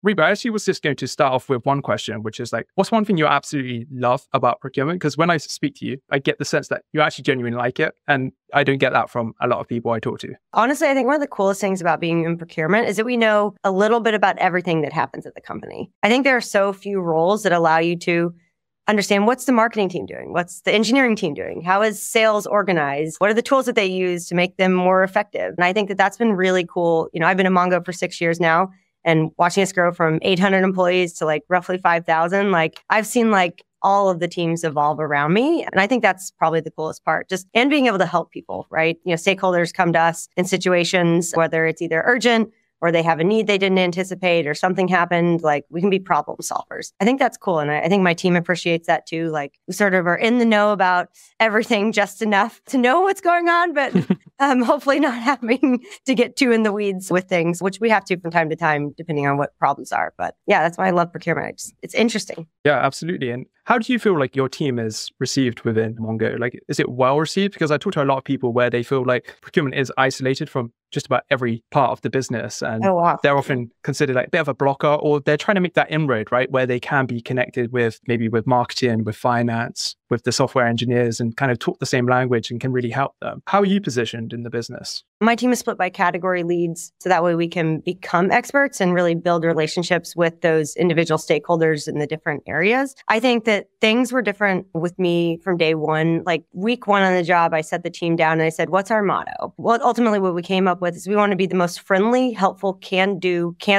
Reba, I actually was just going to start off with one question, which is like, what's one thing you absolutely love about procurement? Because when I speak to you, I get the sense that you actually genuinely like it. And I don't get that from a lot of people I talk to. Honestly, I think one of the coolest things about being in procurement is that we know a little bit about everything that happens at the company. I think there are so few roles that allow you to understand what's the marketing team doing? What's the engineering team doing? How is sales organized? What are the tools that they use to make them more effective? And I think that that's been really cool. I've been at Mongo for 6 years now and watching us grow from 800 employees to like roughly 5,000. Like I've seen like all of the teams evolve around me. And I think that's probably the coolest part, and being able to help people, right? Stakeholders come to us in situations, whether it's either urgent or they have a need they didn't anticipate or something happened, like we can be problem solvers. I think that's cool. And I think my team appreciates that too. Like we sort of are in the know about everything just enough to know what's going on, but hopefully not having to get too in the weeds with things, which we have to from time to time, depending on what problems are. But yeah, that's why I love procurement. It's interesting. Yeah, absolutely. And how do you feel like your team is received within Mongo? Like, is it well received? Because I talk to a lot of people where they feel like procurement is isolated from just about every part of the business. And they're often considered like a bit of a blocker, or they're trying to make that inroad, right? Where they can be connected with maybe with marketing, with finance, with the software engineers, and kind of talk the same language and can really help them. How are you positioned in the business? My team is split by category leads. So that way we can become experts and really build relationships with those individual stakeholders in the different areas. I think that things were different with me from day one. Like week one on the job, I set the team down and I said, what's our motto? Well, ultimately what we came up with is we want to be the most friendly, helpful, can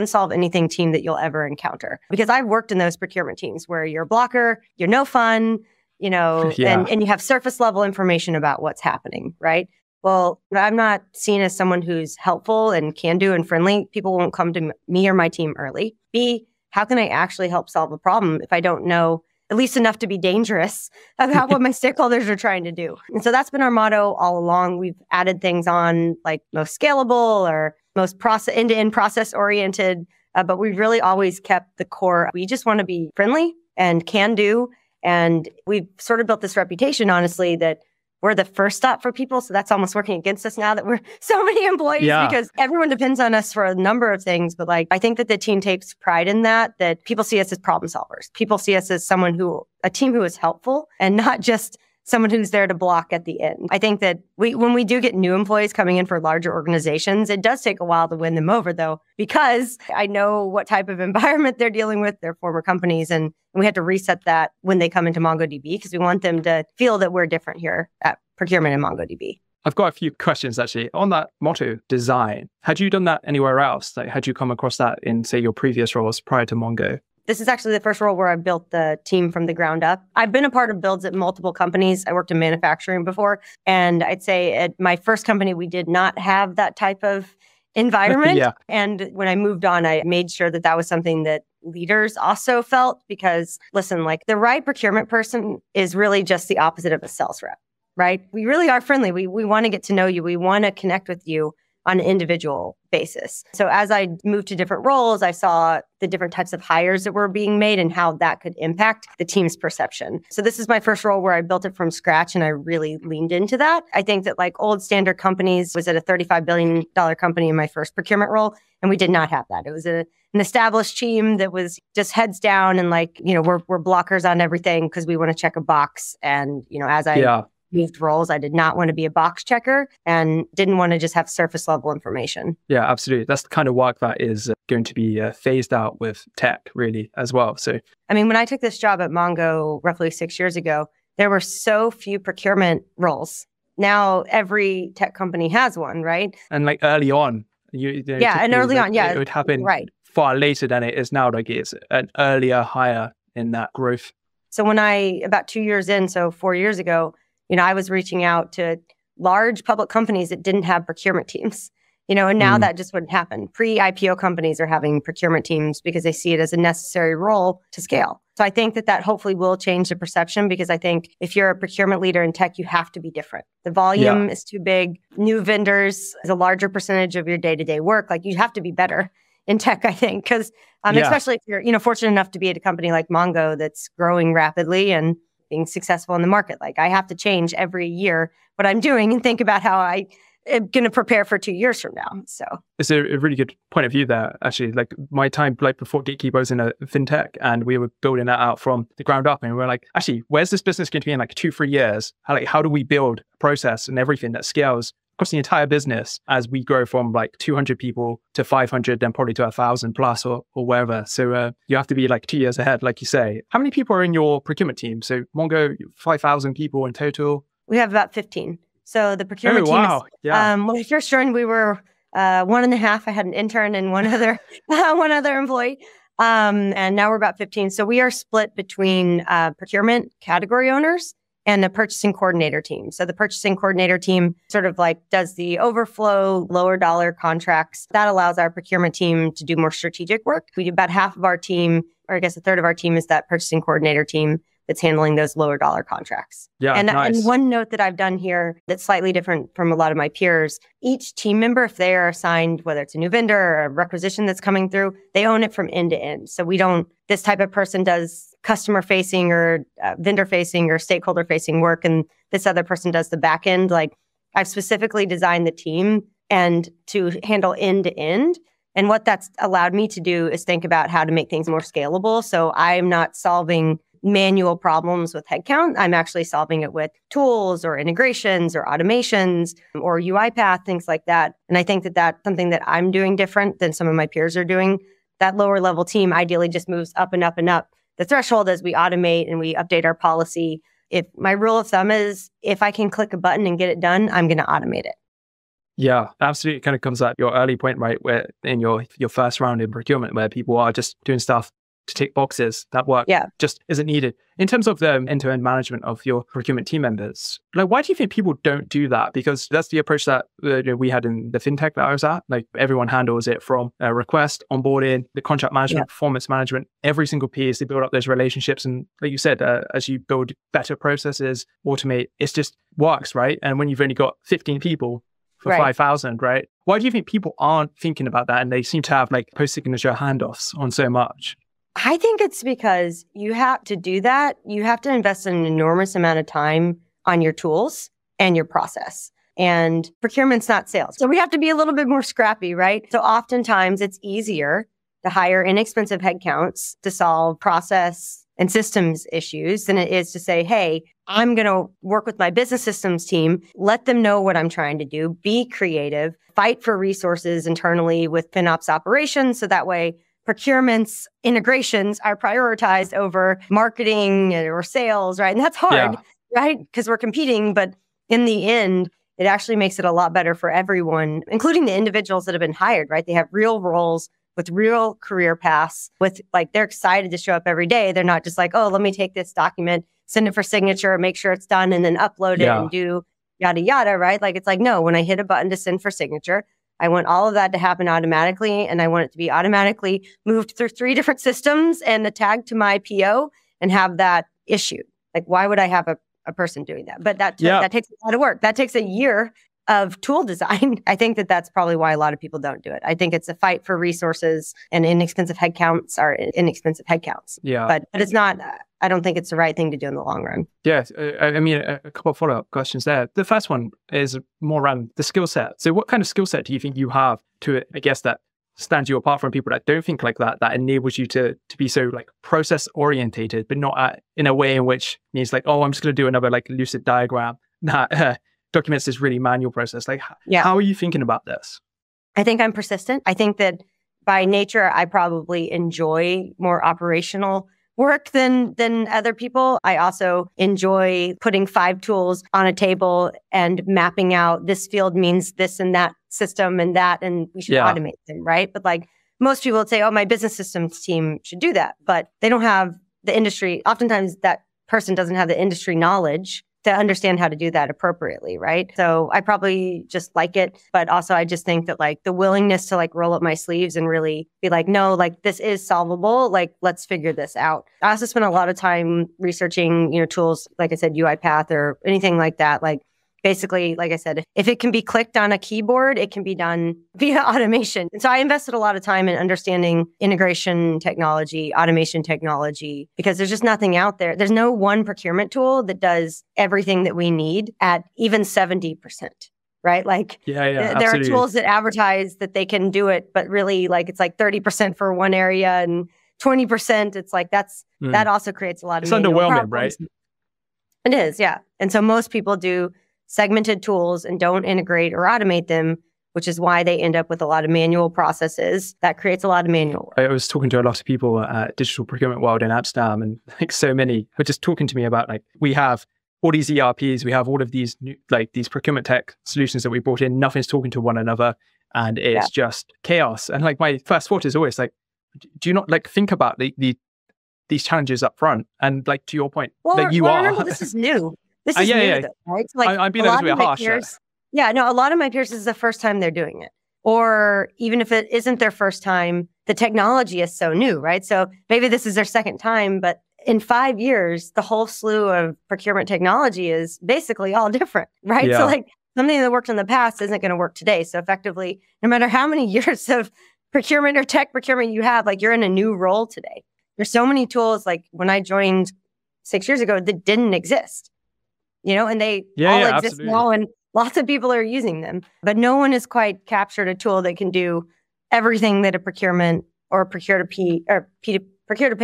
solve anything team that you'll ever encounter. Because I've worked in those procurement teams where you're a blocker, you're no fun, and you have surface level information about what's happening, right? Well, I'm not seen as someone who's helpful and can do and friendly. People won't come to me or my team early. B, how can I actually help solve a problem if I don't know at least enough to be dangerous about what my stakeholders are trying to do? And so that's been our motto all along. We've added things on like most scalable or most end-to-end process oriented, but we've really always kept the core. We just want to be friendly and can do. And we've sort of built this reputation, honestly, that we're the first stop for people. So that's almost working against us now that we're so many employees because everyone depends on us for a number of things. But like, I think that the team takes pride in that people see us as problem solvers. People see us as a team who is helpful and not just someone who's there to block at the end. I think that when we do get new employees coming in for larger organizations, it does take a while to win them over though, because I know what type of environment they're dealing with, their former companies. And we had to reset that when they come into MongoDB because we want them to feel that we're different here at Procurement and MongoDB. I've got a few questions actually on that motto design. Had you done that anywhere else? Like, had you come across that in, say, your previous roles prior to Mongo? This is actually the first role where I built the team from the ground up. I've been a part of builds at multiple companies. I worked in manufacturing before. And I'd say at my first company, we did not have that type of environment. And when I moved on, I made sure that was something that leaders also felt because, listen, like the right procurement person is really just the opposite of a sales rep, right? We really are friendly. We want to get to know you. We want to connect with you on an individual basis. So as I moved to different roles, I saw the different types of hires that were being made and how that could impact the team's perception. So this is my first role where I built it from scratch and I really leaned into that. I think that like old standard companies was at a $35 billion company in my first procurement role, and we did not have that. It was an established team that was just heads down and like, we're blockers on everything because we want to check a box. And, as I moved roles, I did not want to be a box checker and didn't want to just have surface level information. Yeah, absolutely. That's the kind of work that is going to be phased out with tech really as well. So, I mean, when I took this job at Mongo roughly 6 years ago, there were so few procurement roles. Now every tech company has one, right? And like early on, it would happen far later than it is now. Like it's an earlier hire in that growth. So when about 2 years in, so 4 years ago, I was reaching out to large public companies that didn't have procurement teams, and now that just wouldn't happen. Pre-IPO companies are having procurement teams because they see it as a necessary role to scale. So I think that hopefully will change the perception because I think if you're a procurement leader in tech, you have to be different. The volume is too big. New vendors is a larger percentage of your day-to-day work. Like you have to be better in tech, I think, because especially if you're fortunate enough to be at a company like Mongo that's growing rapidly and being successful in the market. Like I have to change every year what I'm doing and think about how I going to prepare for 2 years from now. So it's a really good point of view there, actually. Like my time, like before Gatekeeper, I was in a fintech and we were building that out from the ground up. And we were like, actually, where's this business going to be in like 2-3 years? How do we build a process and everything that scales across the entire business as we grow from like 200 people to 500, then probably to 1,000 plus or wherever. So you have to be like 2 years ahead, like you say. How many people are in your procurement team? So Mongo, 5,000 people in total? We have about 15. So the procurement team is, when I first joined, we were 1.5. I had an intern and one other employee. And now we're about 15. So we are split between procurement category owners and the purchasing coordinator team. So the purchasing coordinator team sort of like does the overflow, lower dollar contracts. That allows our procurement team to do more strategic work. We do about half of our team, or I guess a third of our team is that purchasing coordinator team that's handling those lower dollar contracts. Yeah, and nice. one note that I've done here that's slightly different from a lot of my peers, each team member, if they are assigned, whether it's a new vendor or a requisition that's coming through, they own it from end to end. So this type of person does customer facing or vendor facing or stakeholder facing work, and this other person does the back end. Like I've specifically designed the team and to handle end to end. And what that's allowed me to do is think about how to make things more scalable. So I'm not solving manual problems with headcount. I'm actually solving it with tools or integrations or automations or UiPath, things like that. And I think that that's something that I'm doing different than some of my peers are doing. That lower level team ideally just moves up and up and up the threshold as we automate and we update our policy. If my rule of thumb is if I can click a button and get it done, I'm going to automate it. Yeah, absolutely. It kind of comes at your early point, right? Where in your first round in procurement, where people are just doing stuff to tick boxes, that work just isn't needed. In terms of the end-to-end management of your procurement team members, like why do you think people don't do that? Because that's the approach that we had in the fintech that I was at. Like everyone handles it from request, onboarding, the contract management, performance management, every single piece. They build up those relationships. And like you said, as you build better processes, automate, it just works, right? And when you've only got 15 people for 5,000, right? Why do you think people aren't thinking about that? And they seem to have like post-signature handoffs on so much? I think it's because you have to do that. You have to invest an enormous amount of time on your tools and your process. And procurement's not sales. So we have to be a little bit more scrappy, right? So oftentimes it's easier to hire inexpensive headcounts to solve process and systems issues than it is to say, hey, I'm going to work with my business systems team, let them know what I'm trying to do, be creative, fight for resources internally with FinOps operations. So that way procurement's integrations are prioritized over marketing or sales, right? And that's hard, right? Because we're competing. But in the end, it actually makes it a lot better for everyone, including the individuals that have been hired, right? They have real roles with real career paths, with like, they're excited to show up every day. They're not just like, oh, let me take this document, send it for signature, make sure it's done, and then upload it and do yada, yada, right? Like, it's like, no, when I hit a button to send for signature, I want all of that to happen automatically, and I want it to be automatically moved through 3 different systems and tagged to my PO and have that issued. Like, why would I have a person doing that? But that takes a lot of work. That takes a year of tool design. I think that that's probably why a lot of people don't do it. I think it's a fight for resources, and inexpensive headcounts are inexpensive headcounts. Yeah. But it's not, I don't think it's the right thing to do in the long run. Yeah. I mean, a couple of follow-up questions there. The first one is more around the skill set. So what kind of skill set do you think you have to, I guess, that stands you apart from people that don't think like that enables you to be so like process orientated, but not in a way in which means like, oh, I'm just going to do another like lucid diagram that documents this really manual process. Like, how are you thinking about this? I think I'm persistent. I think that by nature, I probably enjoy more operational work than other people. I also enjoy putting 5 tools on a table and mapping out this field means this and that system and that, and we should automate them, right? But like most people would say, oh, my business systems team should do that, but they don't have the industry. Oftentimes that person doesn't have the industry knowledge to understand how to do that appropriately, right? So I probably just like it, but also I just think that like the willingness to like roll up my sleeves and really be like, no, like this is solvable, like let's figure this out. I also spent a lot of time researching, tools, like I said, UiPath or anything like that. Like basically, like I said, if it can be clicked on a keyboard, it can be done via automation. And so I invested a lot of time in understanding integration technology, automation technology, because there's just nothing out there. There's no one procurement tool that does everything that we need at even 70%. right? Like there are tools that advertise that they can do it, but really like it's like 30% for one area and 20%. It's like that also creates a lot of it's underwhelming, right? It is, yeah. And so most people do segmented tools and don't integrate or automate them, which is why they end up with a lot of manual processes. That creates a lot of manual work. I was talking to a lot of people at Digital Procurement World in Amsterdam, and like so many were just talking to me about like, we have all these ERPs, we have all of these new, like these procurement tech solutions that we brought in, nothing's talking to one another, and it's just chaos. And like my first thought is always like, do you not like think about these challenges up front? And like to your point, that you are. Remember, this is new. This is new, though, right? So like I'm being a little bit harsh. A lot of my peers, this is the first time they're doing it. Or even if it isn't their first time, the technology is so new, right? So maybe this is their second time, but in 5 years, the whole slew of procurement technology is basically all different, right? Yeah. So like something that worked in the past isn't going to work today. So effectively, no matter how many years of procurement or tech procurement you have, like you're in a new role today. There's so many tools, like when I joined 6 years ago, that didn't exist, and they all exist absolutely. now, and lots of people are using them. But no one has quite captured a tool that can do everything that a procurement or procure-to-pay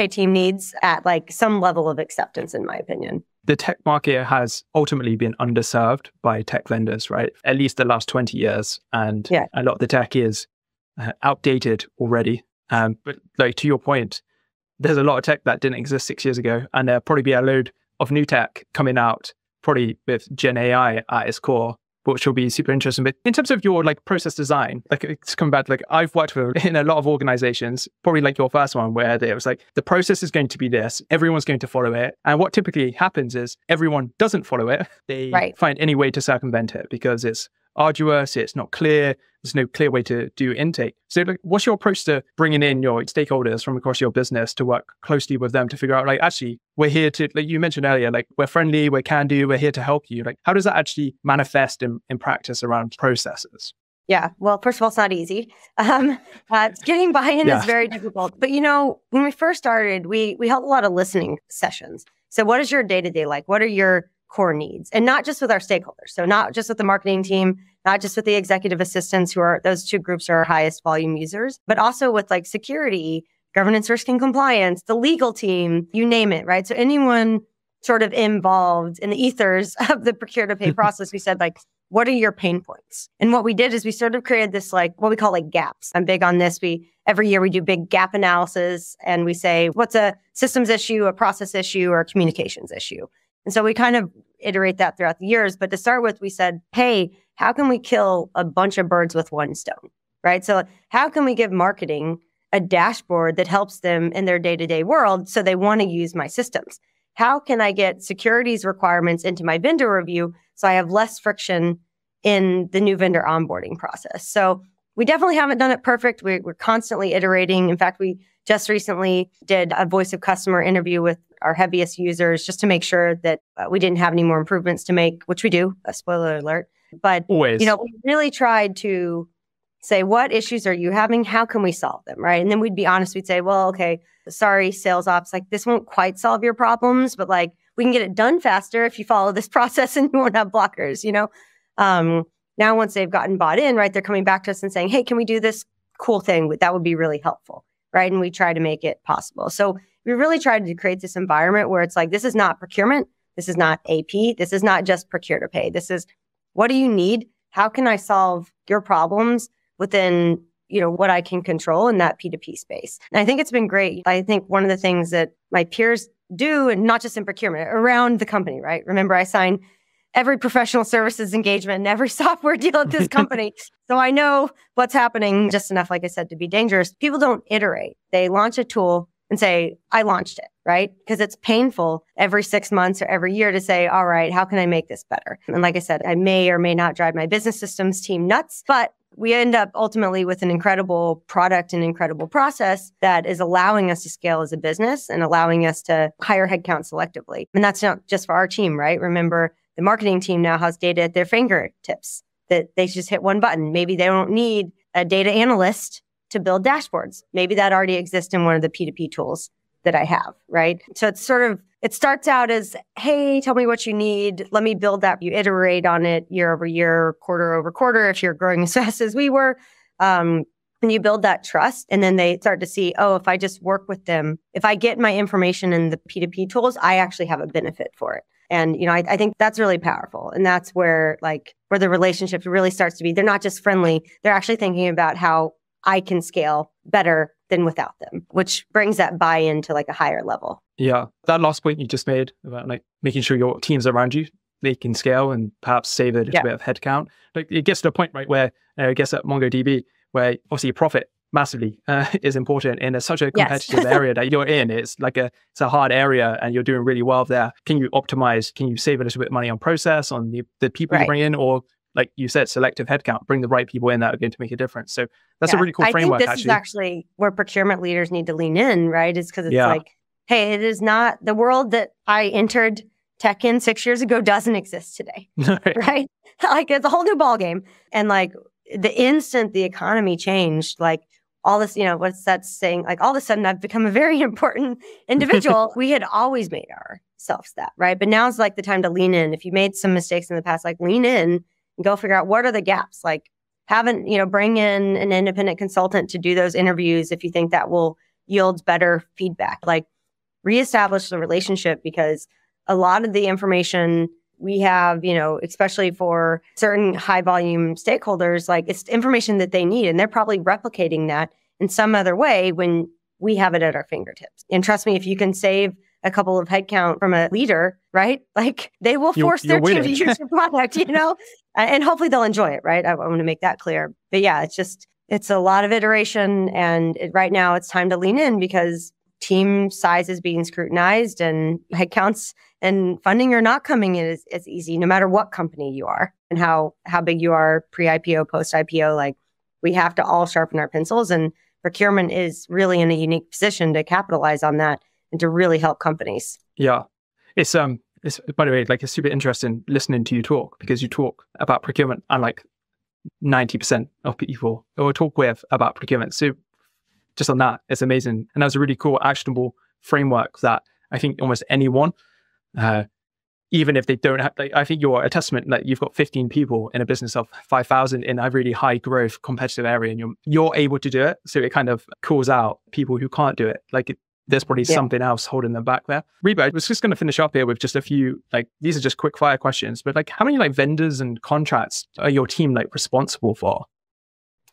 team needs at like some level of acceptance, in my opinion. The tech market has ultimately been underserved by tech vendors, right? At least the last 20 years. And a lot of the tech is outdated already. But like to your point, there's a lot of tech that didn't exist 6 years ago. And there'll probably be a load of new tech coming out, probably with Gen AI at its core, which will be super interesting. But in terms of your like process design, like it's come back, like I've worked in a lot of organizations, probably like your first one, where it was like, the process is going to be this, everyone's going to follow it. And what typically happens is everyone doesn't follow it. They find any way to circumvent it because it's arduous, it's not clear, there's no clear way to do intake. So like, what's your approach to bringing in your stakeholders from across your business to work closely with them to figure out, like, actually, we're here to, like you mentioned earlier, like we're friendly, we're can-do, we're here to help you. Like, how does that actually manifest in practice around processes? Yeah, well, first of all, it's not easy. Getting buy-in is very difficult. But when we first started, we held a lot of listening sessions. So what is your day-to-day like? What are your core needs? And not just with our stakeholders. So not just with the marketing team, not just with the executive assistants, those two groups are our highest volume users, but also with like security, governance, risk and compliance, the legal team, you name it, right? So anyone sort of involved in the ethers of the procure to pay process, we said like, what are your pain points? And what we did is we sort of created this like what we call like gaps. I'm big on this. Every year we do big gap analysis and we say, what's a systems issue, a process issue, or a communications issue? And so we kind of iterate that throughout the years. But to start with, we said, hey, how can we kill a bunch of birds with one stone, right? So how can we give marketing a dashboard that helps them in their day-to-day world so they want to use my systems? How can I get securities requirements into my vendor review so I have less friction in the new vendor onboarding process? So we definitely haven't done it perfect. We're constantly iterating. In fact, we just recently did a voice of customer interview with our heaviest users just to make sure that we didn't have any more improvements to make, which we do, a spoiler alert. But, always. We really tried to say, what issues are you having? How can we solve them, right? And then we'd be honest. We'd say, well, okay, sorry, sales ops, like this won't quite solve your problems, but like we can get it done faster if you follow this process and you won't have blockers, Now, once they've gotten bought in, right, they're coming back to us and saying, hey, can we do this cool thing? That would be really helpful, right? And we try to make it possible. So we really tried to create this environment where it's like, this is not procurement. This is not AP. This is not just procure to pay. This is, what do you need? How can I solve your problems within, what I can control in that P2P space? And I think it's been great. I think one of the things that my peers do, and not just in procurement, around the company, right? Remember, I sign every professional services engagement and every software deal at this company. So I know what's happening just enough, like I said, to be dangerous. People don't iterate. They launch a tool and say, I launched it, right? Because it's painful every 6 months or every year to say, all right, how can I make this better? And like I said, I may or may not drive my business systems team nuts, but we end up ultimately with an incredible product and incredible process that is allowing us to scale as a business and allowing us to hire headcount selectively. And that's not just for our team, right? Remember, the marketing team now has data at their fingertips that they just hit one button. Maybe they don't need a data analyst to build dashboards. Maybe that already exists in one of the P2P tools that I have, right? So it's it starts out as, hey, tell me what you need. Let me build that. You iterate on it year over year, quarter over quarter, if you're growing as fast as we were. And you build that trust. And then they start to see, oh, if I just work with them, if I get my information in the P2P tools, I actually have a benefit for it. And, I think that's really powerful. And that's where the relationship really starts to be, they're not just friendly, they're actually thinking about how I can scale better than without them, which brings that buy-in to a higher level. Yeah. That last point you just made about making sure your teams around you, they can scale and perhaps save a little bit of headcount. It gets to a point, right, where I guess at MongoDB, where obviously profit massively is important in such a competitive area that you're in. It's it's a hard area and you're doing really well there. Can you optimize? Can you save a little bit of money on process, on the people you bring in, or like you said, selective headcount, bring the right people in that are going to make a difference. So that's a really cool framework. I think this is actually where procurement leaders need to lean in, right? Is because it's hey, it is not the world that I entered tech in 6 years ago doesn't exist today, right? It's a whole new ballgame. And the instant the economy changed, all this, what's that saying? All of a sudden I've become a very important individual. We had always made ourselves that, right? But now it's the time to lean in. If you made some mistakes in the past, lean in and go figure out what are the gaps. Bring in an independent consultant to do those interviews if you think that will yield better feedback. Reestablish the relationship, because a lot of the information we have, especially for certain high volume stakeholders, it's information that they need, and they're probably replicating that in some other way when we have it at our fingertips. And trust me, if you can save a couple of headcount from a leader, right? They will force their team to use your product, and hopefully they'll enjoy it, right? I want to make that clear. But yeah, it's a lot of iteration, and right now it's time to lean in because team size is being scrutinized and headcounts and funding are not coming in as easy, no matter what company you are and how big you are pre-IPO, post-IPO. We have to all sharpen our pencils, and procurement is really in a unique position to capitalize on that and to really help companies. Yeah. It's by the way, it's super interesting listening to you talk, because you talk about procurement and 90% of people or talk with about procurement. So just on that, it's amazing. And that was a really cool, actionable framework that I think almost anyone, even if they don't have, I think you're a testament that you've got 15 people in a business of 5,000 in a really high growth competitive area, and you're able to do it. So it kind of calls out people who can't do it. There's probably something else holding them back there. Reba, I was just going to finish up here with just a few, these are just quick fire questions, but how many vendors and contracts are your team responsible for?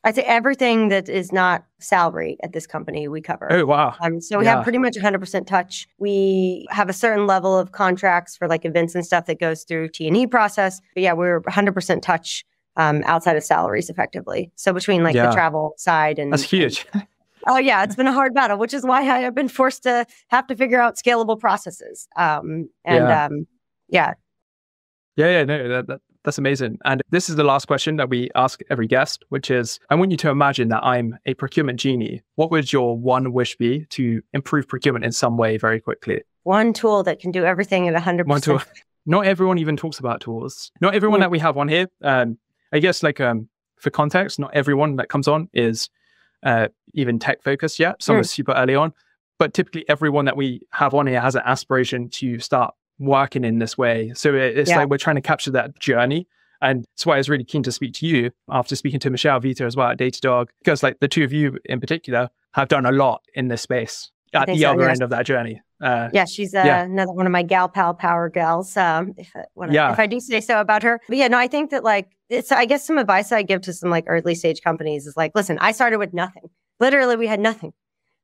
I'd say everything that is not salary at this company we cover. Oh, wow. So we have pretty much 100% touch. We have a certain level of contracts for events and stuff that goes through T&E process. But yeah, we're 100% touch outside of salaries effectively. So between the travel side and... That's huge. Oh yeah, it's been a hard battle, which is why I have been forced to have to figure out scalable processes. No, that's amazing. And this is the last question that we ask every guest, which is, I want you to imagine that I'm a procurement genie. What would your one wish be to improve procurement in some way very quickly? One tool that can do everything at 100%. One tool. Not everyone even talks about tools. Not everyone that we have on here. I guess for context, not everyone that comes on is even tech focused yet. Some are super early on. But typically everyone that we have on here has an aspiration to start working in this way. So it's we're trying to capture that journey. And that's why I was really keen to speak to you after speaking to Michelle Vita as well at Datadog, because the two of you in particular have done a lot in this space at the other end of that journey. She's another one of my gal pal power gals, if I do say so about her. But I think that it's, I guess some advice I give to some early stage companies is listen, I started with nothing. Literally, we had nothing,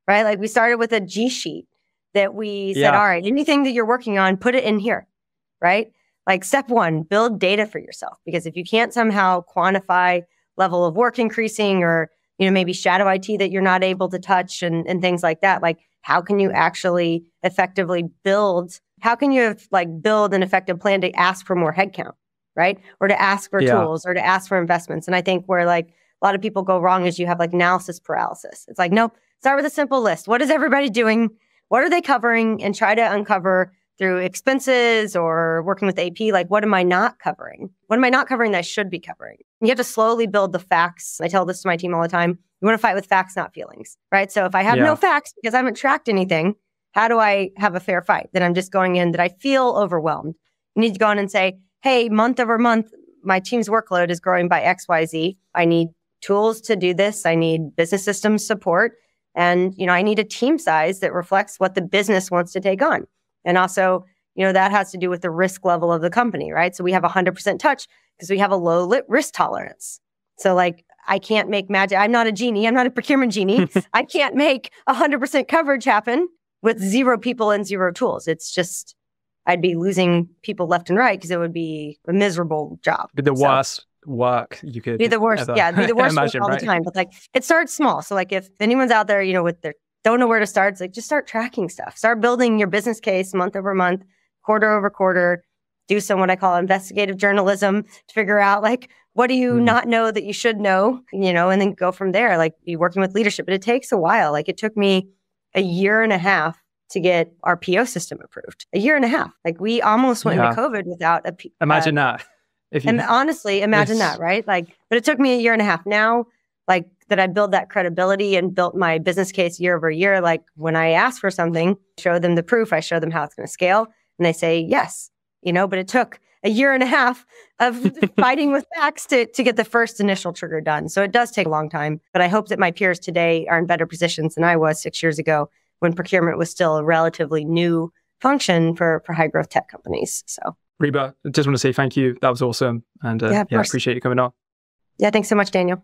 right? We started with a G sheet that we said, all right, anything that you're working on, put it in here, right? Step one, build data for yourself. Because if you can't somehow quantify level of work increasing or, maybe shadow IT that you're not able to touch and things like that, how can you actually effectively build an effective plan to ask for more headcount, right? Or to ask for tools or to ask for investments. And I think where a lot of people go wrong is you have analysis paralysis. It's nope, start with a simple list. What is everybody doing? What are they covering? And try to uncover through expenses or working with AP, what am I not covering? What am I not covering that I should be covering? You have to slowly build the facts. I tell this to my team all the time. You want to fight with facts, not feelings, right? So if I have no facts because I haven't tracked anything, how do I have a fair fight? That I'm just going in, that I feel overwhelmed. You need to go in and say, hey, month over month, my team's workload is growing by XYZ. I need tools to do this. I need business systems support. And, I need a team size that reflects what the business wants to take on. And also, that has to do with the risk level of the company, right? So we have 100% touch because we have a low risk tolerance. So like, I can't make magic. I'm not a genie. I'm not a procurement genie. I can't make 100% coverage happen with 0 people and 0 tools. It's just, I'd be losing people left and right because it would be a miserable job. Be the worst work you could be the worst. Yeah, be the worst imagine, all right? the time. But like, it starts small. So like, if anyone's out there, with their don't know where to start, it's like, just start tracking stuff. Start building your business case month over month, quarter over quarter. Do some what I call investigative journalism to figure out like, what do you not know that you should know, and then go from there. Like, be working with leadership, but it takes a while. Like, it took me a year and a half to get our PO system approved. A year and a half. Like, we almost went into COVID without a imagine that. And honestly, imagine that, right? Like, but it took me a year and a half. Now, like, that I build that credibility and built my business case year over year. Like, when I ask for something, show them the proof, I show them how it's going to scale, and they say yes. But it took a year and a half of fighting with facts to get the first initial trigger done. So it does take a long time, but I hope that my peers today are in better positions than I was 6 years ago when procurement was still a relatively new function for high growth tech companies. So Reba, I just want to say thank you. That was awesome. And I appreciate you coming on. Yeah, thanks so much, Daniel.